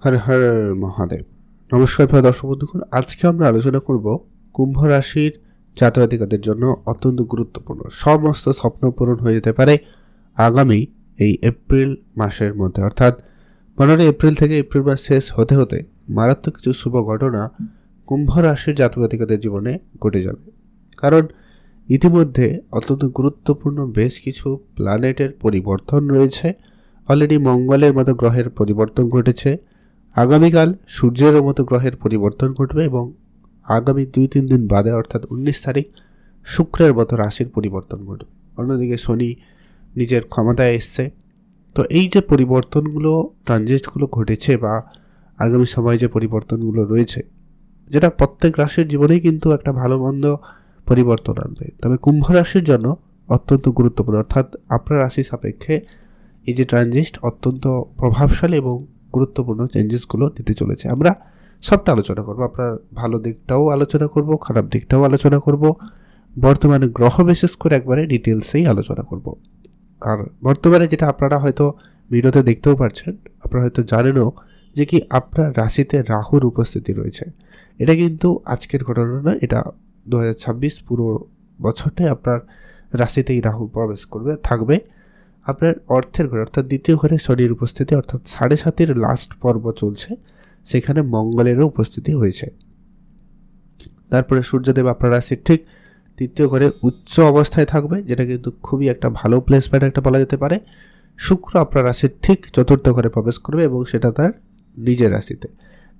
হর হর মহাদেব। নমস্কার প্রিয় দর্শক বন্ধুগণ, আজকে আমরা আলোচনা করব কুম্ভ রাশির জাতক-জাতিকাদের জন্য অত্যন্ত গুরুত্বপূর্ণ সমস্ত স্বপ্ন পূরণ হয়ে যেতে পারে আগামী এই এপ্রিল মাসের মধ্যে, অর্থাৎ 15 এপ্রিল থেকে এপ্রিল মাস শেষ হতে হতে মারাত্মক কিছু শুভ ঘটনা কুম্ভ রাশির জাতক-জাতিকাদের জীবনে ঘটে যাবে। কারণ ইতিমধ্যে অত্যন্ত গুরুত্বপূর্ণ বেশ কিছু প্ল্যানেটের পরিবর্তন রয়েছে। অলরেডি মঙ্গলের মতো গ্রহের পরিবর্তন ঘটেছে, আগামীকাল সূর্যের মতো গ্রহের পরিবর্তন ঘটবে এবং আগামী 2-3 দিন বাদে অর্থাৎ 19 তারিখ শুক্রের মতো রাশির পরিবর্তন ঘটবে। অন্যদিকে শনি নিজের ক্ষমতায় এসছে। তো এই যে পরিবর্তনগুলো, ট্রানজিটগুলো ঘটেছে বা আগামী সময়ে যে পরিবর্তনগুলো রয়েছে, যেটা প্রত্যেক রাশির জীবনেই কিন্তু একটা ভালো মন্দ পরিবর্তন আনবে, তবে কুম্ভ রাশির জন্য অত্যন্ত গুরুত্বপূর্ণ, অর্থাৎ আপনার রাশি সাপেক্ষে এই যে ট্রানজিট অত্যন্ত প্রভাবশালী এবং গুরুত্বপূর্ণ চেঞ্জেসগুলো দিতে চলেছে। আমরা সবটা আলোচনা করব, আপনার ভালো দিকটাও আলোচনা করব, খারাপ দিকটাও আলোচনা করব, বর্তমানে গ্রহ বিশেষ করে একবারে ডিটেলসেই আলোচনা করব। আর বর্তমানে যেটা আপনারা হয়তো ভিডিওতে দেখতেও পাচ্ছেন, আপনারা হয়তো জানেনও যে কি আপনার রাশিতে রাহুর উপস্থিতি রয়েছে। এটা কিন্তু আজকের ঘটনা না, এটা 2026 পুরো বছরটাই আপনার রাশিতেই রাহু প্রবেশ থাকবে। আপনার অর্থের ঘরে অর্থাৎ দ্বিতীয় ঘরে শনির উপস্থিতি, অর্থাৎ 7.5 লাস্ট পর্ব চলছে, সেখানে মঙ্গলেরও উপস্থিতি হয়েছে। তারপরে সূর্যদেব আপনার রাশির ঠিক তৃতীয় ঘরে উচ্চ অবস্থায় থাকবে, যেটা কিন্তু খুবই একটা ভালো প্লেসমেন্ট একটা বলা যেতে পারে। শুক্র আপনার রাশির ঠিক চতুর্থ ঘরে প্রবেশ করবে এবং সেটা তার নিজের রাশিতে,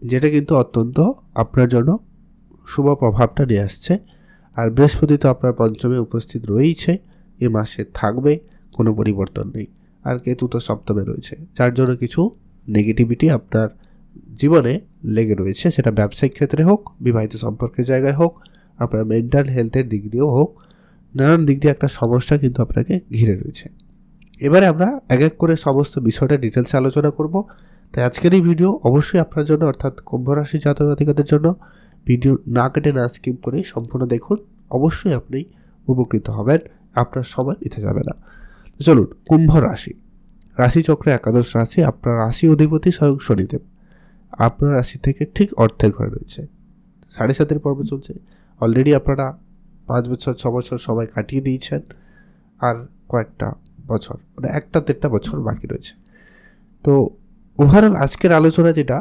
যেটা কিন্তু অত্যন্ত আপনার জন্য শুভ প্রভাবটা নিয়ে আসছে। আর বৃহস্পতি তো আপনার পঞ্চমে উপস্থিত রয়েছে, এ মাসে থাকবে, কোনো পরিবর্তন নেই। আর কেতু তো সপ্তমে রয়েছে, যার জন্য কিছু নেগেটিভিটি আপনার জীবনে লেগে রয়েছে, সেটা ব্যবসায়িক ক্ষেত্রে হোক, বিবাহিত সম্পর্কের জায়গায় হোক, আপনার মেন্টাল হেলথের দিক দিয়েও হোক, নানান দিক দিয়ে একটা সমস্যা কিন্তু আপনাকে ঘিরে রয়েছে। এবারে আমরা এক এক করে সমস্ত বিষয়টা ডিটেলসে আলোচনা করব। তাই আজকের এই ভিডিও অবশ্যই আপনার জন্য, অর্থাৎ কুম্ভ রাশি জাতক-জাতিকাদের জন্য ভিডিও না কেটে না স্কিপ করে সম্পূর্ণ দেখুন, অবশ্যই আপনি উপকৃত হবেন, আপনার সময় নিতে যাবে না। চলুন, কুম্ভ রাশি, রাশিচক্রে একাদশ রাশি, আপনার রাশি অধিপতি স্বয়ং শনিদেব আপনার রাশি থেকে ঠিক অর্থের ঘরে রয়েছে। 7.5 পর্ব চলছে, অলরেডি আপনারা 5 বছর 6 বছর সময় কাটিয়ে দিয়েছেন, আর কয়েকটা বছর মানে 1-1.5 বছর বাকি রয়েছে। তো ওভারঅল আজকের আলোচনা যেটা,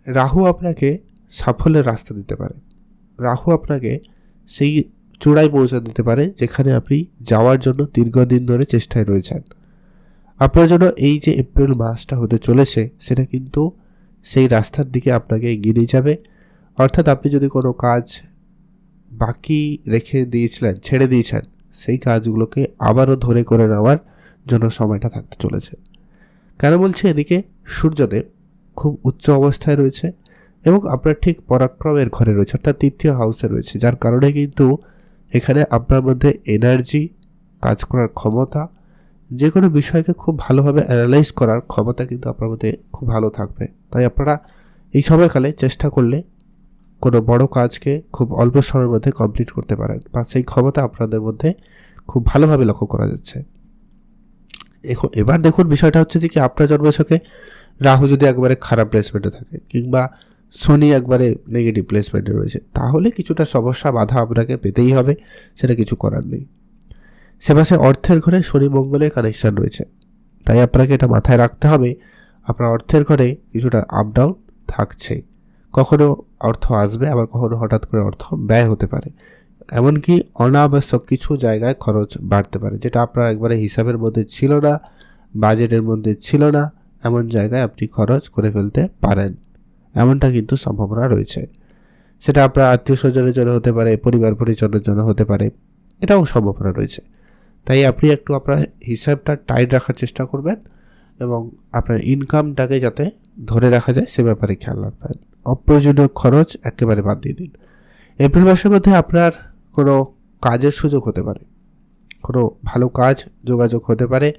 রাহু আপনাকে সাফল্যের রাস্তা দিতে পারে, রাহু আপনাকে সেই চূড়ায় পৌঁছে দিতে পারে যেখানে আপনি যাওয়ার জন্য দীর্ঘদিন ধরে চেষ্টায় রয়েছেন। আপনার জন্য এই যে এপ্রিল মাসটা হতে চলেছে, সেটা কিন্তু সেই রাস্তার দিকে আপনাকে এগিয়ে নিয়ে যাবে। অর্থাৎ আপনি যদি কোনো কাজ বাকি রেখে দিয়েছিলেন, ছেড়ে দিয়েছেন, সেই কাজগুলোকে আবারও ধরে করে নেওয়ার জন্য সময়টা থাকতে চলেছে। কেন বলছি, এদিকে সূর্যদেব খুব উচ্চ অবস্থায় রয়েছে এবং আপনার ঠিক পরাক্রমের ঘরে রয়েছে, অর্থাৎ তৃতীয় হাউসে রয়েছে, যার কারণে কিন্তু এখানে আপনার মধ্যে এনার্জি, কাজ করার ক্ষমতা, যে কোনো বিষয়কে খুব ভালোভাবে অ্যানালাইজ করার ক্ষমতা কিন্তু আপনার মধ্যে খুব ভালো থাকবে। তাই আপনারা এই সময়কালে চেষ্টা করলে কোনো বড় কাজকে খুব অল্প সময়ের মধ্যে কমপ্লিট করতে পারেন, বা সেই ক্ষমতা আপনাদের মধ্যে খুব ভালোভাবে লক্ষ্য করা যাচ্ছে। এবার দেখুন, বিষয়টা হচ্ছে যে কি আপনার জন্মছকে রাহু যদি একবারে খারাপ প্লেসমেন্টে থাকে কিংবা শনি একবারে নেগেটিভ প্লেসমেন্টে রয়েছে, তাহলে কিছুটা সমস্যা বাধা আপনাকে পেতেই হবে, সেটা কিছু করার নেই। সে মাসে অর্থের ঘরে শনি মঙ্গলের কানেকশান রয়েছে, তাই আপনাকে এটা মাথায় রাখতে হবে, আপনার অর্থের ঘরে কিছুটা আপ ডাউন থাকছে। কখনো অর্থ আসবে, আবার কখনো হঠাৎ করে অর্থ ব্যয় হতে পারে, এমনকি অনাবশ্যক কিছু জায়গায় খরচ বাড়তে পারে, যেটা আপনার একবারে হিসাবের মধ্যে ছিল না, বাজেটের মধ্যে ছিল না, এমন জায়গায় আপনি খরচ করে ফেলতে পারেন, এমনটা কিন্তু সম্ভাবনা রয়েছে। সেটা আপনার আত্মীয় স্বজনের জন্য হতে পারে, পরিবার পরিজনের জন্য হতে পারে, এটাও সম্ভাবনা রয়েছে। তাই আপনি একটু আপনার হিসাবটা টাইট রাখার চেষ্টা করবেন এবং আপনার ইনকামটাকে যাতে ধরে রাখা যায় সে ব্যাপারে খেয়াল রাখবেন। অপ্রয়োজনীয় খরচ একেবারে বাদ দিয়ে দিন। এপ্রিল মাসের মধ্যে আপনার কোনো কাজের সুযোগ হতে পারে, কোনো ভালো কাজ যোগাযোগ হতে পারে,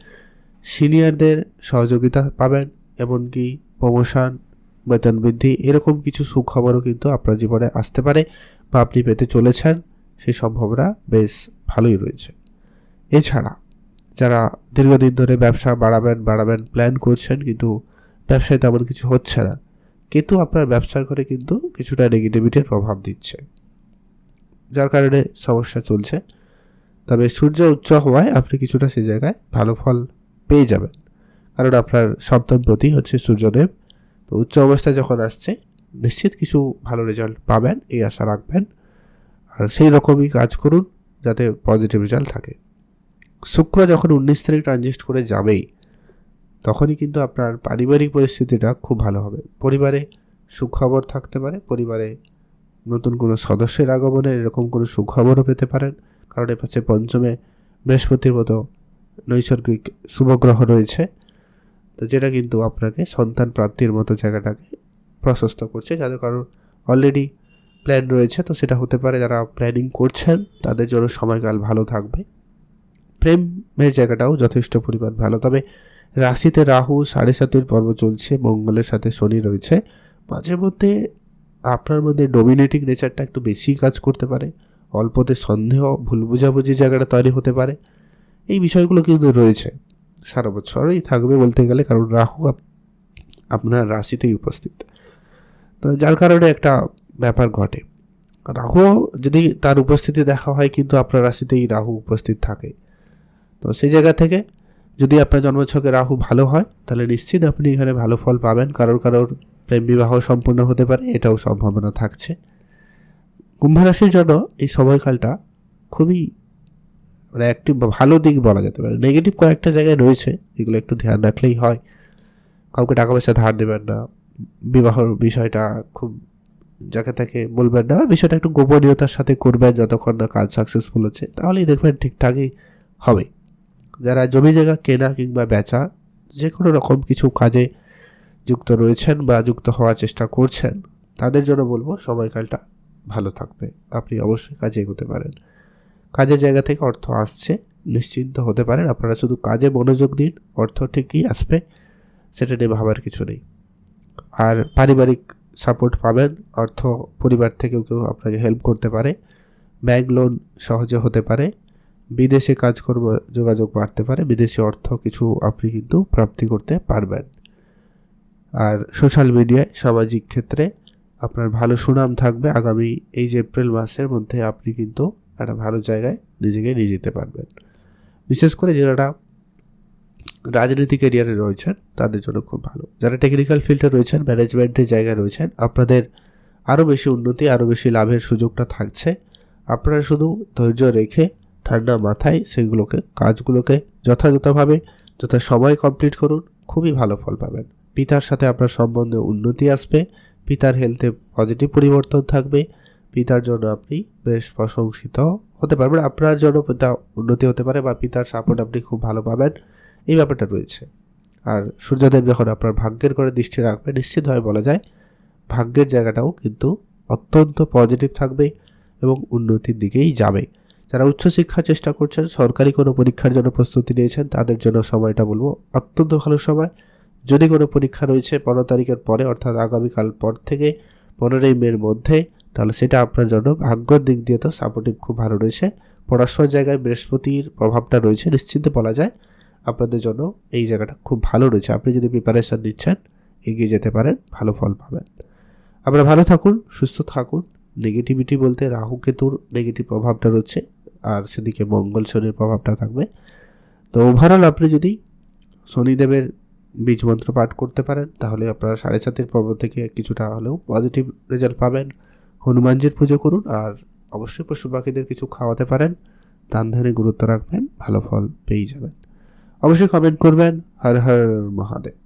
সিনিয়রদের সহযোগিতা পাবেন, এমনকি প্রমোশন, বেতন বৃদ্ধি, এরকম কিছু সুখবরও কিন্তু আপনার জীবনে আসতে পারে বা আপনি পেতে চলেছেন, সেই সম্ভাবনা বেশ ভালোই রয়েছে। এছাড়া যারা দীর্ঘদিন ধরে ব্যবসা বাড়াবেন প্ল্যান করছেন, কিন্তু ব্যবসায় তেমন কিছু হচ্ছে না, কেতু আপনার ব্যবসার ঘরে কিন্তু কিছুটা নেগেটিভিটির প্রভাব দিচ্ছে, যার কারণে সমস্যা চলছে। তবে সূর্য উচ্চ হওয়ায় আপনি কিছুটা সেই জায়গায় ভালো ফল পেয়ে যাবেন, কারণ আপনার সপ্তমপতি হচ্ছে সূর্যদেব। তো উচ্চ অবস্থায় যখন আসছে নিশ্চিত কিছু ভালো রেজাল্ট পাবেন, এই আশা রাখবেন। আর সেই রকমই কাজ করুন যাতে পজিটিভ রেজাল্ট থাকে। শুক্র যখন 19 তারিখ ট্রানজিট করে যাবেই, তখনই কিন্তু আপনার পারিবারিক পরিস্থিতিটা খুব ভালো হবে। পরিবারে সুখবর থাকতে পারে, পরিবারে নতুন কোনো সদস্যের আগমনের এরকম কোনো সুখবরও পেতে পারেন, কারণ এর পাশে পঞ্চমে বৃহস্পতির মতো নৈসর্গিক শুভগ্রহ রয়েছে। তো যেটা কিন্তু আপনাকে সন্তান প্রাপ্তির মতো জায়গাটাকে প্রশস্ত করছে। যাদের কারোর অলরেডি প্ল্যান রয়েছে তো সেটা হতে পারে, যারা প্ল্যানিং করছেন তাদের জন্য সময়কাল ভালো থাকবে। প্রেমের জায়গাটাও যথেষ্ট পরিমাণ ভালো। তবে রাশিতে রাহু 7.5 পর্ব চলছে, মঙ্গলের সাথে শনি রয়েছে। মাঝে মধ্যে আপনার মধ্যে ডোমিনেটিং নেচারটা একটু বেশি কাজ করতে পারে, অল্পতে সন্দেহ, ভুল বুঝাবুঝি জায়গাটা তৈরি হতে পারে। এই বিষয়গুলো কিন্তু রয়েছে, সারা বছরই থাকবে বলতে গেলে, কারণ রাহু আপনার রাশিতেই উপস্থিত। তো যার কারণে একটা ব্যাপার ঘটে, রাহু যদি তার উপস্থিতি দেখা হয় কিন্তু আপনার রাশিতেই রাহু উপস্থিত থাকে। তো সেই জায়গা থেকে যদি আপনার জন্মছকে রাহু ভালো হয় তাহলে নিশ্চিত আপনি এখানে ভালো ফল পাবেন। কারোর প্রেম বিবাহ সম্পূর্ণ হতে পারে, এটাও সম্ভাবনা থাকছে। কুম্ভ রাশির জন্য এই সময়কালটা খুবই একটি ভালো দিক বলা যেতে পারে। নেগেটিভ কয়েকটা জায়গায় রয়েছে, এগুলো একটু ধ্যান রাখলেই হয়। কাউকে টাকা পয়সা ধার দেবেন না, বিবাহর বিষয়টা খুব যাকে তাকে বলবেন না, বিষয়টা একটু গোপনীয়তার সাথে করবেন যতক্ষণ না কাজ সাকসেসফুল হচ্ছে, তাহলেই দেখবেন ঠিকঠাকই হবে। যারা জমি জায়গা কেনা কিংবা বেচা যে কোনো রকম কিছু কাজে যুক্ত রয়েছেন বা যুক্ত হওয়ার চেষ্টা করছেন, তাদের জন্য বলবো সময়কালটা ভালো থাকবে, আপনি অবশ্যই কাজে এগোতে পারেন। কাজের জায়গা থেকে অর্থ আসছে, নিশ্চিন্ত হতে পারেন। আপনারা শুধু কাজে মনোযোগ দিন, অর্থ ঠিকই আসবে, সেটা নিয়ে ভাবার কিছু নেই। আর পারিবারিক সাপোর্ট পাবেন, অর্থ পরিবার থেকেও কেউ আপনাকে হেল্প করতে পারে, ব্যাংক লোন সহজে হতে পারে, বিদেশে কাজকর্ম যোগাযোগ বাড়তে পারে, বিদেশি অর্থ কিছু আপনি কিন্তু প্রাপ্তি করতে পারবেন। আর সোশ্যাল মিডিয়ায় সামাজিক ক্ষেত্রে আপনার ভালো সুনাম থাকবে। আগামী এই যে এপ্রিল মাসের মধ্যে আপনি কিন্তু একটা ভালো জায়গায় নিজেকে নিয়ে যেতে পারবেন। বিশেষ করে যারা রাজনীতি ক্যারিয়ারে রয়েছেন তাদের জন্য খুব ভালো। যারা টেকনিক্যাল ফিল্ডে রয়েছেন, ম্যানেজমেন্টের জায়গায় রয়েছেন, আপনাদের আরও বেশি উন্নতি, আরও বেশি লাভের সুযোগটা থাকছে। আপনারা শুধু ধৈর্য রেখে ঠান্ডা মাথায় কাজগুলোকে যথাযথভাবে সময় কমপ্লিট করুন, খুবই ভালো ফল পাবেন। পিতার সাথে আপনার সম্বন্ধে উন্নতি আসবে, পিতার হেলথে পজিটিভ পরিবর্তন থাকবে, পিতার জন্য আপনি বেশ প্রশংসিত হতে পারবেন, আপনার জন্য পিতা উন্নতি হতে পারে বা পিতার সাপোর্ট আপনি খুব ভালো পাবেন, এই ব্যাপারটা রয়েছে। আর সূর্যদেব যখন আপনার ভাগ্যের করে দৃষ্টি রাখবে, নিশ্চিতভাবে বলা যায় ভাগ্যের জায়গাটাও কিন্তু অত্যন্ত পজিটিভ থাকবে এবং উন্নতির দিকেই যাবে। যারা উচ্চশিক্ষার চেষ্টা করছেন, সরকারি কোনো পরীক্ষার জন্য প্রস্তুতি নিয়েছেন, তাদের জন্য সময়টা বলবো অত্যন্ত ভালো সময়। যদি কোনো পরীক্ষা রয়েছে 15 তারিখের পরে, অর্থাৎ আগামীকাল পর থেকে 15ই মের মধ্যে, তাহলে সেটা আপনার জন্য ভাগ্যের দিক দিয়ে তো সাপোর্টিভ খুব ভালো রয়েছে। পড়াশোনার জায়গায় বৃহস্পতির প্রভাবটা রয়েছে, নিশ্চিন্তে বলা যায় আপনাদের জন্য এই জায়গাটা খুব ভালো রয়েছে। আপনি যদি প্রিপারেশান নিচ্ছেন, এগিয়ে যেতে পারেন, ভালো ফল পাবেন। আপনারা ভালো থাকুন, সুস্থ থাকুন। নেগেটিভিটি বলতে রাহু কেতুর নেগেটিভ প্রভাবটা রয়েছে, আর সেদিকে মঙ্গল শনির প্রভাবটা থাকবে। তো ওভারঅল আপনি যদি শনিদেবের বীজ মন্ত্র পাঠ করতে পারেন, তাহলে আপনারা 7.5 পর্ব থেকে কিছুটা হলেও পজিটিভ রেজাল্ট পাবেন। হনুমানজির পুজো করুন, আর অবশ্যই পশু পাখিদের কিছু খাওয়াতে পারেন, দান ধ্যানে গুরুত্ব রাখবেন, ভালো ফল পেয়ে যাবেন। অবশ্যই কমেন্ট করবেন। হর হর মহাদেব।